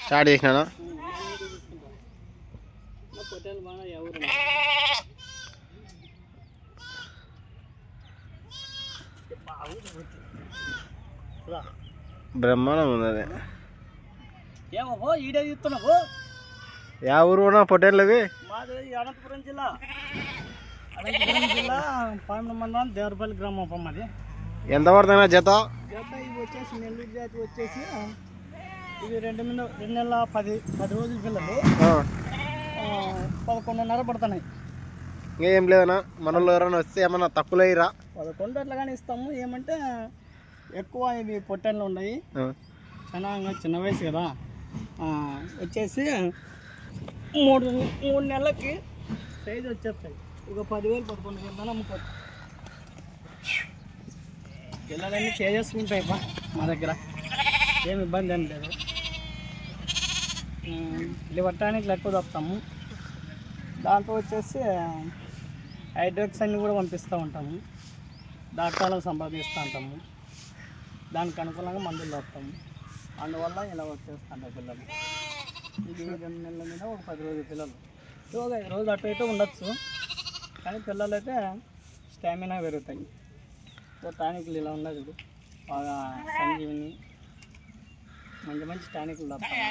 Start చేసినాను. బ్రహ్మాండం ఉంది అది. ఏమో ఈడే చూస్తున్నావు. యా ఊరు ఉన్నా పొట్టేళ్ళవి? మాది అనంతపురం జిల్లా. అనంతపురం జిల్లా పామిడి మండలం దేవరపల్లి గ్రామం. మాది. ఎంత పడుతున్నా జత? జత ఇవి వచ్చేసి నెల్లూరు జాతి వచ్చేసి ఇవి 2 నెలల 10 రోజుల పిల్లలు 11.5 పడుతున్నాయి. ఇంకేం లేదన్నా, మన వాళ్ళు ఎవరైనా వస్తే ఏమన్నా తక్కువలో అయ్యిరా? 11 అట్లాగానే ఇస్తాము. ఏమంటే ఎక్కువ ఇవి పొట్టేళ్ళు ఉన్నాయి, చాలా చిన్న వయసు కదా. వచ్చేసి 3 నెలలకి సైజు వచ్చేస్తాయి. ఒక 10,000 11,000 అమ్ముకోవచ్చు. పిల్లలన్నీ చేసుకుంటాయి మా దగ్గర, ఏమి ఇబ్బంది ఏం లేదు. ఇది పట్టడానికి ఎక్కువ తప్పుతాము. దాంట్లో వచ్చేసి హైడ్రాక్స్ అన్ని కూడా పంపిస్తూ ఉంటాము, డాక్టర్లకు సంపాదిస్తూ ఉంటాము. దానికి అనుకూలంగా మందులు తప్పుతాము. అందువల్ల ఇలా వచ్చేస్తుంటాయి పిల్లలు. ఇది 2 నెలల మీద ఒక 10 రోజుల పిల్లలు. ఒక 5 రోజులు అటు ఇటు ఉండొచ్చు, కానీ పిల్లలు అయితే స్టామినా పెరుగుతాయి. టానిక్లు ఇలా ఉన్నాయి చూడు, బాగా సంజీవిని మంచి టానిక్లు తప్పుతాము.